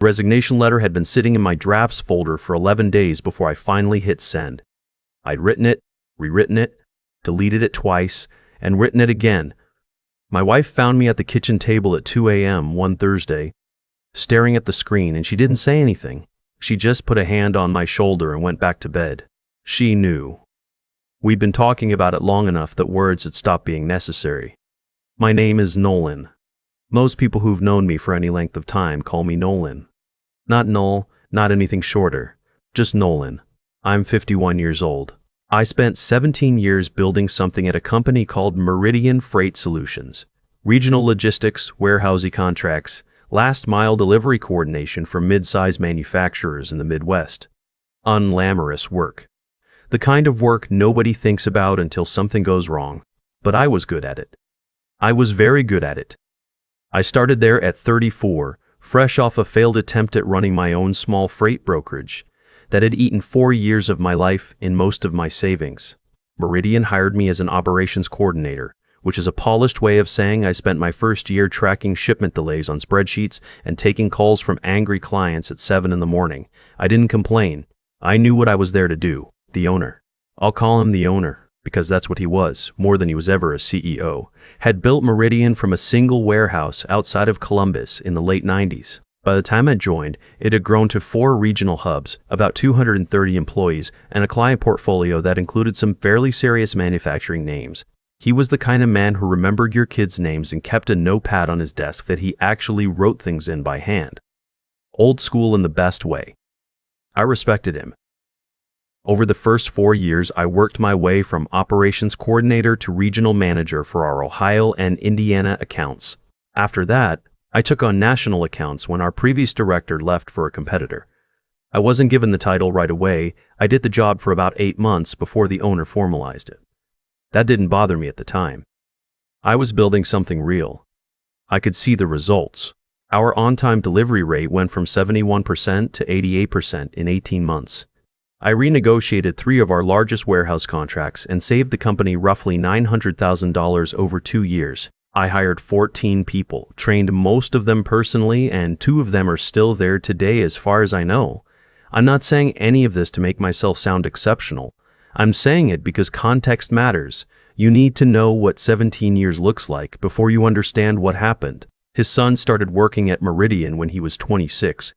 The resignation letter had been sitting in my drafts folder for 11 days before I finally hit send. I'd written it, rewritten it, deleted it twice, and written it again. My wife found me at the kitchen table at 2 a.m. one Thursday, staring at the screen, and she didn't say anything. She just put a hand on my shoulder and went back to bed. She knew. We'd been talking about it long enough that words had stopped being necessary. My name is Nolan. Most people who've known me for any length of time call me Nolan. Not Noel, not anything shorter, just Nolan. I'm 51 years old. I spent 17 years building something at a company called Meridian Freight Solutions. Regional logistics, warehousing contracts, last-mile delivery coordination for mid-size manufacturers in the Midwest. Unglamorous work. The kind of work nobody thinks about until something goes wrong. But I was good at it. I was very good at it. I started there at 34, fresh off a failed attempt at running my own small freight brokerage that had eaten 4 years of my life and most of my savings. Meridian hired me as an operations coordinator, which is a polished way of saying I spent my first year tracking shipment delays on spreadsheets and taking calls from angry clients at 7 in the morning. I didn't complain. I knew what I was there to do. The owner. I'll call him the owner, because that's what he was, more than he was ever a CEO, had built Meridian from a single warehouse outside of Columbus in the late 90s. By the time I joined, it had grown to 4 regional hubs, about 230 employees, and a client portfolio that included some fairly serious manufacturing names. He was the kind of man who remembered your kids' names and kept a notepad on his desk that he actually wrote things in by hand. Old school in the best way. I respected him. Over the first 4 years, I worked my way from operations coordinator to regional manager for our Ohio and Indiana accounts. After that, I took on national accounts when our previous director left for a competitor. I wasn't given the title right away. I did the job for about 8 months before the owner formalized it. That didn't bother me at the time. I was building something real. I could see the results. Our on-time delivery rate went from 71% to 88% in 18 months. I renegotiated 3 of our largest warehouse contracts and saved the company roughly $900,000 over 2 years. I hired 14 people, trained most of them personally, and 2 of them are still there today as far as I know. I'm not saying any of this to make myself sound exceptional. I'm saying it because context matters. You need to know what 17 years looks like before you understand what happened. His son started working at Meridian when he was 26.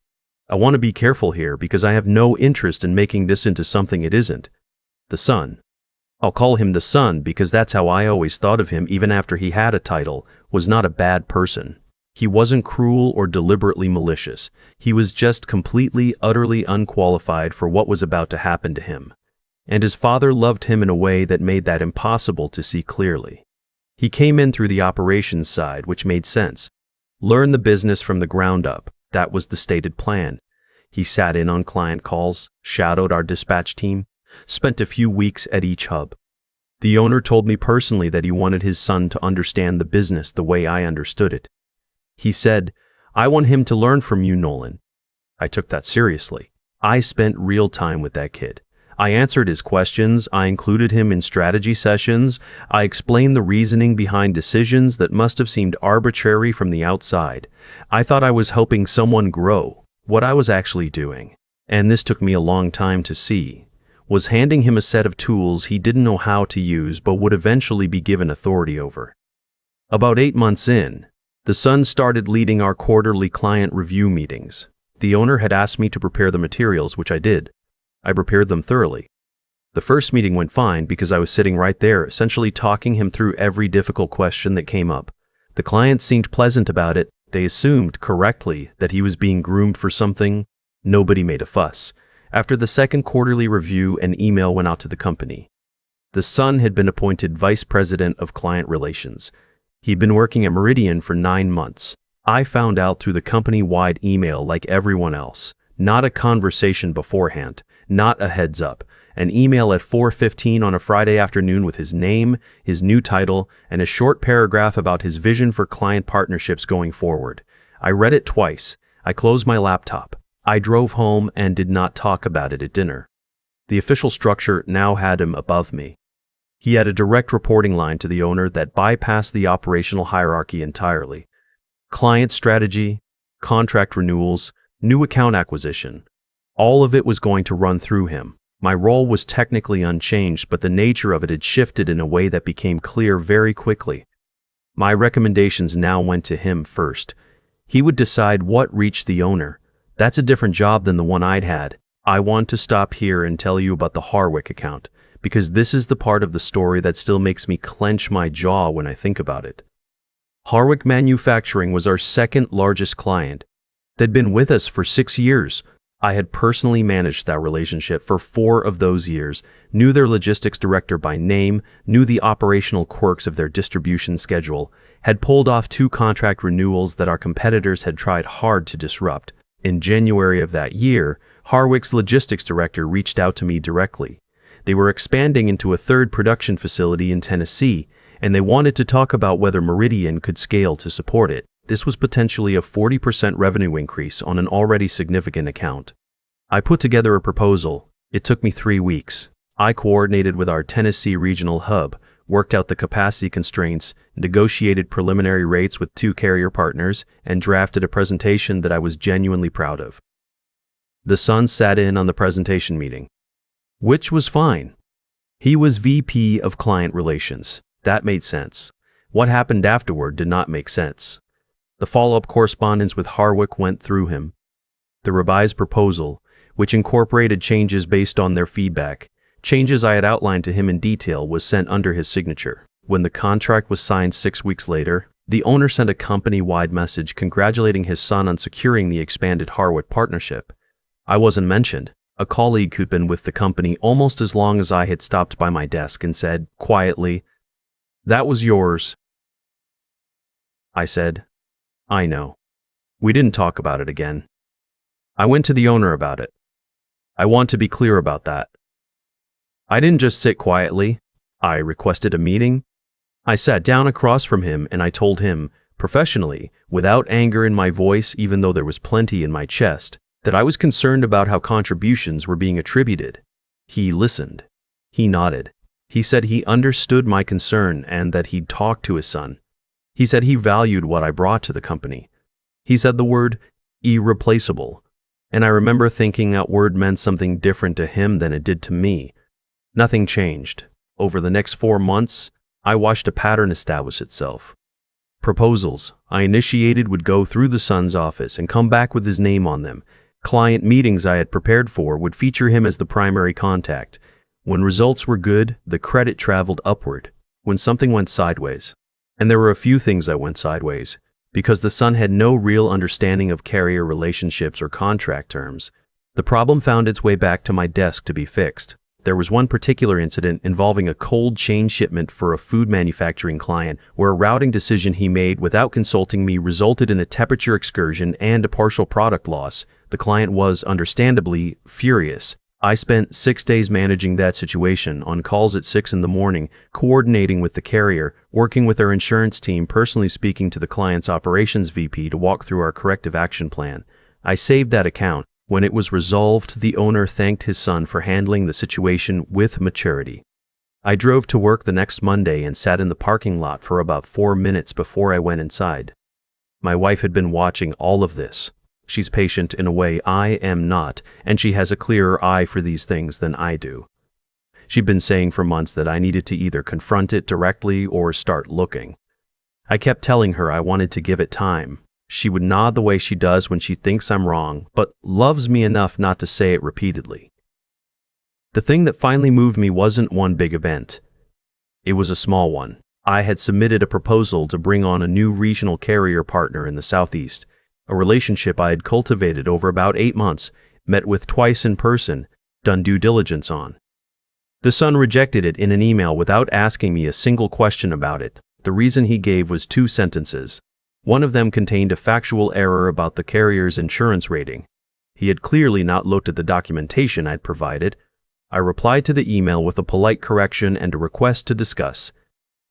I want to be careful here because I have no interest in making this into something it isn't. The son. I'll call him the son because that's how I always thought of him even after he had a title, was not a bad person. He wasn't cruel or deliberately malicious. He was just completely, utterly unqualified for what was about to happen to him. And his father loved him in a way that made that impossible to see clearly. He came in through the operations side, which made sense. Learn the business from the ground up. That was the stated plan. He sat in on client calls, shadowed our dispatch team, spent a few weeks at each hub. The owner told me personally that he wanted his son to understand the business the way I understood it. He said, "I want him to learn from you, Nolan." I took that seriously. I spent real time with that kid. I answered his questions, I included him in strategy sessions, I explained the reasoning behind decisions that must have seemed arbitrary from the outside. I thought I was helping someone grow. What I was actually doing, and this took me a long time to see, was handing him a set of tools he didn't know how to use but would eventually be given authority over. About 8 months in, the son started leading our quarterly client review meetings. The owner had asked me to prepare the materials, which I did. I prepared them thoroughly. The first meeting went fine because I was sitting right there, essentially talking him through every difficult question that came up. The client seemed pleasant about it. They assumed, correctly, that he was being groomed for something. Nobody made a fuss. After the second quarterly review, an email went out to the company. The son had been appointed Vice President of Client Relations. He'd been working at Meridian for 9 months. I found out through the company-wide email like everyone else. Not a conversation beforehand. Not a heads up. An email at 4:15 on a Friday afternoon with his name, his new title, and a short paragraph about his vision for client partnerships going forward. I read it twice. I closed my laptop. I drove home and did not talk about it at dinner. The official structure now had him above me. He had a direct reporting line to the owner that bypassed the operational hierarchy entirely. Client strategy, contract renewals, New account acquisition. All of it was going to run through him. My role was technically unchanged, but the nature of it had shifted in a way that became clear very quickly. My recommendations now went to him first. He would decide what reached the owner. That's a different job than the one I'd had. I want to stop here and tell you about the Harwick account, because this is the part of the story that still makes me clench my jaw when I think about it. Harwick Manufacturing was our second largest client. They'd been with us for 6 years. I had personally managed that relationship for 4 of those years, knew their logistics director by name, knew the operational quirks of their distribution schedule, had pulled off 2 contract renewals that our competitors had tried hard to disrupt. In January of that year, Harwick's logistics director reached out to me directly. They were expanding into a 3rd production facility in Tennessee, and they wanted to talk about whether Meridian could scale to support it. This was potentially a 40% revenue increase on an already significant account. I put together a proposal. It took me 3 weeks. I coordinated with our Tennessee regional hub, worked out the capacity constraints, negotiated preliminary rates with 2 carrier partners, and drafted a presentation that I was genuinely proud of. The son sat in on the presentation meeting, which was fine. He was VP of Client Relations. That made sense. What happened afterward did not make sense. The follow-up correspondence with Harwick went through him. The revised proposal, which incorporated changes based on their feedback, changes I had outlined to him in detail, was sent under his signature. When the contract was signed 6 weeks later, the owner sent a company-wide message congratulating his son on securing the expanded Harwick partnership. I wasn't mentioned. A colleague who'd been with the company almost as long as I had stopped by my desk and said, quietly, "That was yours." I said, "I know." We didn't talk about it again. I went to the owner about it. I want to be clear about that. I didn't just sit quietly. I requested a meeting. I sat down across from him and I told him, professionally, without anger in my voice, even though there was plenty in my chest, that I was concerned about how contributions were being attributed. He listened. He nodded. He said he understood my concern and that he'd talked to his son. He said he valued what I brought to the company. He said the word irreplaceable, and I remember thinking that word meant something different to him than it did to me. Nothing changed. Over the next 4 months, I watched a pattern establish itself. Proposals I initiated would go through the son's office and come back with his name on them. Client meetings I had prepared for would feature him as the primary contact. When results were good, the credit traveled upward. When something went sideways, and there were a few things that went sideways, because the son had no real understanding of carrier relationships or contract terms, the problem found its way back to my desk to be fixed. There was one particular incident involving a cold chain shipment for a food manufacturing client where a routing decision he made without consulting me resulted in a temperature excursion and a partial product loss. The client was, understandably, furious. I spent 6 days managing that situation, on calls at 6 in the morning, coordinating with the carrier, working with our insurance team, personally speaking to the client's operations VP to walk through our corrective action plan. I saved that account. When it was resolved, the owner thanked his son for handling the situation with maturity. I drove to work the next Monday and sat in the parking lot for about 4 minutes before I went inside. My wife had been watching all of this. She's patient in a way I am not, and she has a clearer eye for these things than I do. She'd been saying for months that I needed to either confront it directly or start looking. I kept telling her I wanted to give it time. She would nod the way she does when she thinks I'm wrong, but loves me enough not to say it repeatedly. The thing that finally moved me wasn't one big event. It was a small one. I had submitted a proposal to bring on a new regional carrier partner in the Southeast, a relationship I had cultivated over about 8 months, met with twice in person, done due diligence on. The son rejected it in an email without asking me a single question about it. The reason he gave was 2 sentences. One of them contained a factual error about the carrier's insurance rating. He had clearly not looked at the documentation I'd provided. I replied to the email with a polite correction and a request to discuss.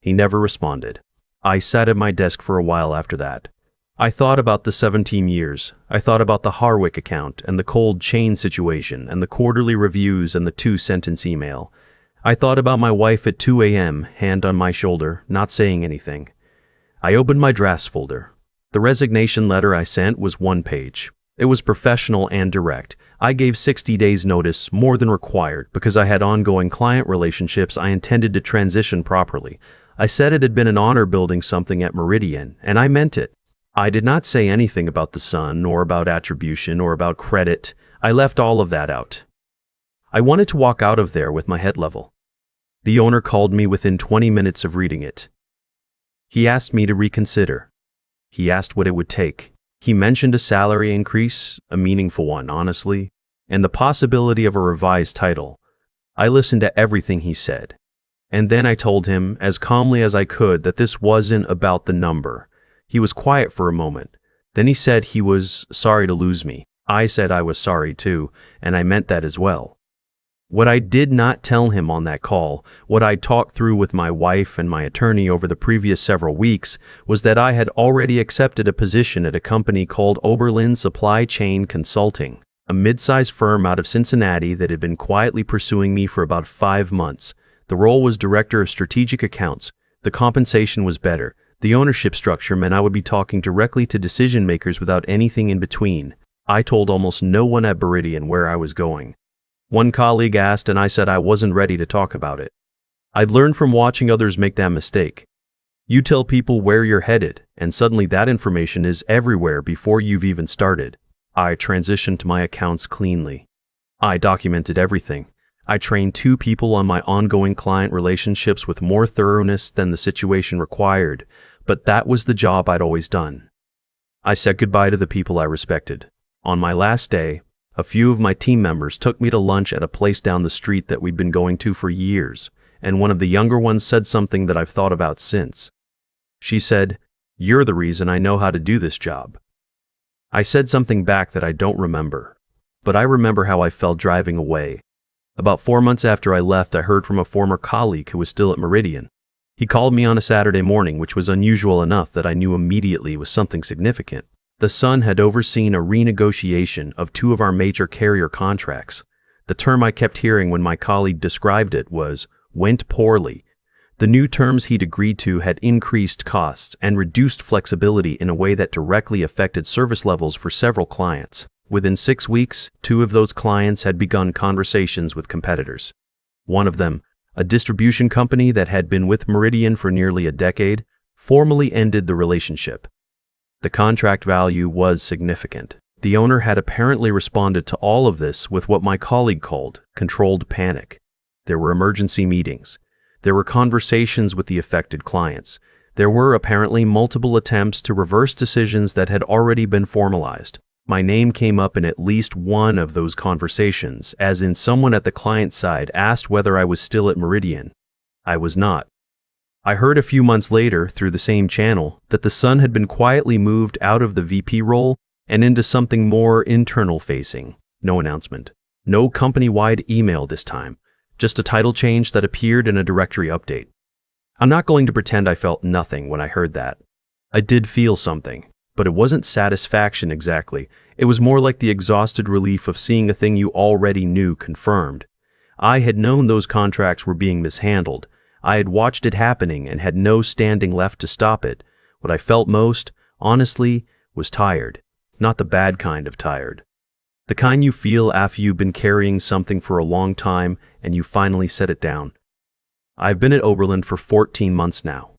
He never responded. I sat at my desk for a while after that. I thought about the 17 years. I thought about the Harwick account and the cold chain situation and the quarterly reviews and the 2-sentence email. I thought about my wife at 2 a.m., hand on my shoulder, not saying anything. I opened my drafts folder. The resignation letter I sent was 1 page. It was professional and direct. I gave 60 days notice, more than required, because I had ongoing client relationships I intended to transition properly. I said it had been an honor building something at Meridian, and I meant it. I did not say anything about the sun, or about attribution, or about credit. I left all of that out. I wanted to walk out of there with my head level. The owner called me within 20 minutes of reading it. He asked me to reconsider. He asked what it would take. He mentioned a salary increase, a meaningful one, honestly, and the possibility of a revised title. I listened to everything he said. And then I told him, as calmly as I could, that this wasn't about the number. He was quiet for a moment. Then he said he was sorry to lose me. I said I was sorry too, and I meant that as well. What I did not tell him on that call, what I talked through with my wife and my attorney over the previous several weeks, was that I had already accepted a position at a company called Oberlin Supply Chain Consulting, a mid-sized firm out of Cincinnati that had been quietly pursuing me for about 5 months. The role was Director of Strategic Accounts. The compensation was better. The ownership structure meant I would be talking directly to decision makers without anything in between. I told almost no one at Meridian where I was going. One colleague asked, and I said I wasn't ready to talk about it. I'd learned from watching others make that mistake. You tell people where you're headed, and suddenly that information is everywhere before you've even started. I transitioned my accounts cleanly. I documented everything. I trained 2 people on my ongoing client relationships with more thoroughness than the situation required, but that was the job I'd always done. I said goodbye to the people I respected. On my last day, a few of my team members took me to lunch at a place down the street that we'd been going to for years, and one of the younger ones said something that I've thought about since. She said, "You're the reason I know how to do this job." I said something back that I don't remember, but I remember how I felt driving away. About 4 months after I left, I heard from a former colleague who was still at Meridian. He called me on a Saturday morning, which was unusual enough that I knew immediately was something significant. The Sun had overseen a renegotiation of 2 of our major carrier contracts. The term I kept hearing when my colleague described it was, "went poorly." The new terms he'd agreed to had increased costs and reduced flexibility in a way that directly affected service levels for several clients. Within 6 weeks, 2 of those clients had begun conversations with competitors. One of them, a distribution company that had been with Meridian for nearly a decade, formally ended the relationship. The contract value was significant. The owner had apparently responded to all of this with what my colleague called controlled panic. There were emergency meetings. There were conversations with the affected clients. There were apparently multiple attempts to reverse decisions that had already been formalized. My name came up in at least one of those conversations, as in someone at the client side asked whether I was still at Meridian. I was not. I heard a few months later, through the same channel, that the Sun had been quietly moved out of the VP role and into something more internal-facing. No announcement. No company-wide email this time. Just a title change that appeared in a directory update. I'm not going to pretend I felt nothing when I heard that. I did feel something, but it wasn't satisfaction exactly. It was more like the exhausted relief of seeing a thing you already knew confirmed. I had known those contracts were being mishandled. I had watched it happening and had no standing left to stop it. What I felt most, honestly, was tired. Not the bad kind of tired. The kind you feel after you've been carrying something for a long time and you finally set it down. I've been at Oberlin for 14 months now.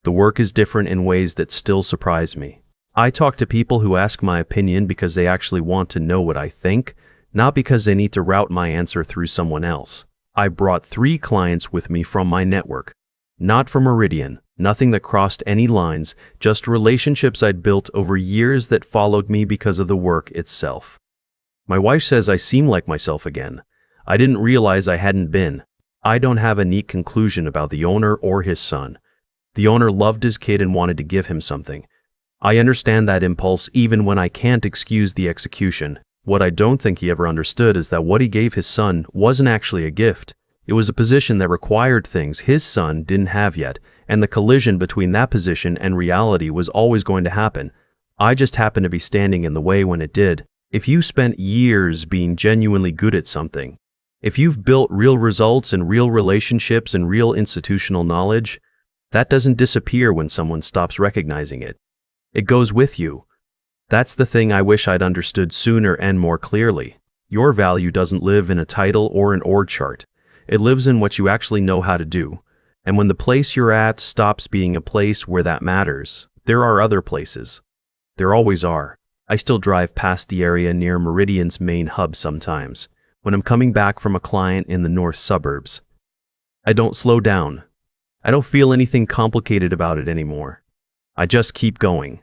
The work is different in ways that still surprise me. I talk to people who ask my opinion because they actually want to know what I think, not because they need to route my answer through someone else. I brought 3 clients with me from my network. Not from Meridian, nothing that crossed any lines, just relationships I'd built over years that followed me because of the work itself. My wife says I seem like myself again. I didn't realize I hadn't been. I don't have a neat conclusion about the owner or his son. The owner loved his kid and wanted to give him something. I understand that impulse even when I can't excuse the execution. What I don't think he ever understood is that what he gave his son wasn't actually a gift. It was a position that required things his son didn't have yet, and the collision between that position and reality was always going to happen. I just happened to be standing in the way when it did. If you spent years being genuinely good at something, if you've built real results and real relationships and real institutional knowledge, that doesn't disappear when someone stops recognizing it. It goes with you. That's the thing I wish I'd understood sooner and more clearly. Your value doesn't live in a title or an org chart. It lives in what you actually know how to do. And when the place you're at stops being a place where that matters, there are other places. There always are. I still drive past the area near Meridian's main hub sometimes, when I'm coming back from a client in the north suburbs. I don't slow down. I don't feel anything complicated about it anymore. I just keep going.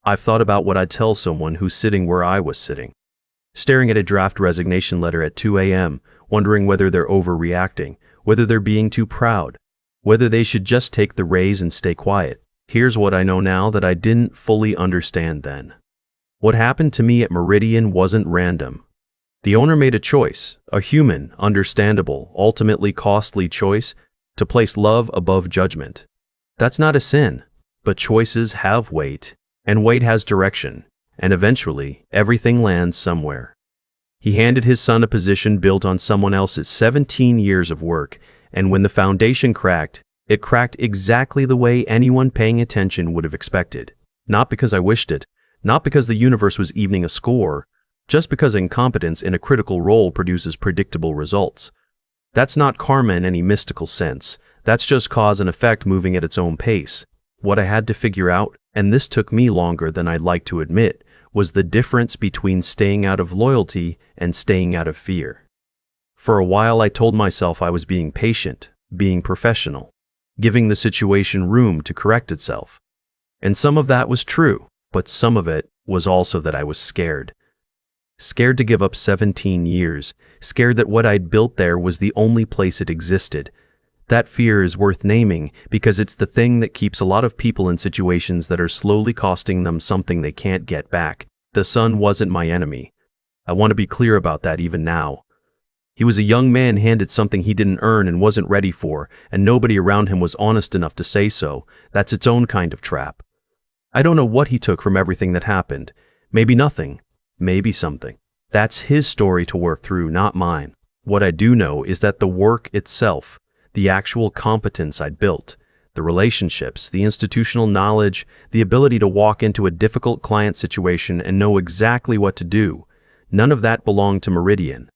I've thought about what I'd tell someone who's sitting where I was sitting, staring at a draft resignation letter at 2 a.m., wondering whether they're overreacting, whether they're being too proud, whether they should just take the raise and stay quiet. Here's what I know now that I didn't fully understand then. What happened to me at Meridian wasn't random. The owner made a choice, a human, understandable, ultimately costly choice, to place love above judgment. That's not a sin, but choices have weight, and weight has direction, and eventually, everything lands somewhere. He handed his son a position built on someone else's 17 years of work, and when the foundation cracked, it cracked exactly the way anyone paying attention would have expected. Not because I wished it, not because the universe was evening a score, just because incompetence in a critical role produces predictable results. That's not karma in any mystical sense. That's just cause and effect moving at its own pace. What I had to figure out, and this took me longer than I'd like to admit, was the difference between staying out of loyalty and staying out of fear. For a while I told myself I was being patient, being professional, giving the situation room to correct itself. And some of that was true, but some of it was also that I was scared. Scared to give up 17 years, scared that what I'd built there was the only place it existed. That fear is worth naming because it's the thing that keeps a lot of people in situations that are slowly costing them something they can't get back. The son wasn't my enemy. I want to be clear about that even now. He was a young man handed something he didn't earn and wasn't ready for, and nobody around him was honest enough to say so. That's its own kind of trap. I don't know what he took from everything that happened. Maybe nothing. Maybe something. That's his story to work through, not mine. What I do know is that the work itself, the actual competence I'd built, the relationships, the institutional knowledge, the ability to walk into a difficult client situation and know exactly what to do, none of that belonged to Meridian.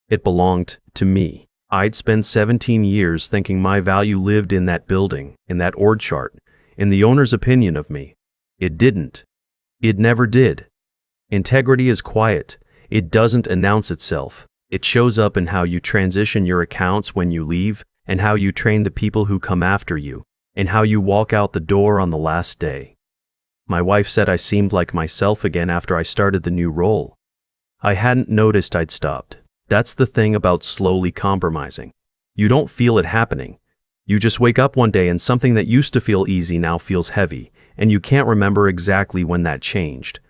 It belonged to me. I'd spent 17 years thinking my value lived in that building, in that org chart, in the owner's opinion of me. It didn't. It never did. Integrity is quiet. It doesn't announce itself. It shows up in how you transition your accounts when you leave, and how you train the people who come after you, and how you walk out the door on the last day. My wife said I seemed like myself again after I started the new role. I hadn't noticed I'd stopped. That's the thing about slowly compromising. You don't feel it happening. You just wake up one day and something that used to feel easy now feels heavy, and you can't remember exactly when that changed.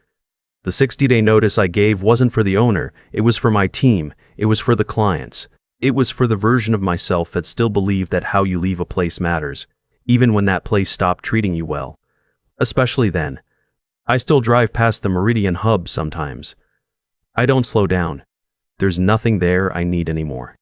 The 60-day notice I gave wasn't for the owner, it was for my team, it was for the clients. It was for the version of myself that still believed that how you leave a place matters, even when that place stopped treating you well. Especially then. I still drive past the Meridian hub sometimes. I don't slow down. There's nothing there I need anymore.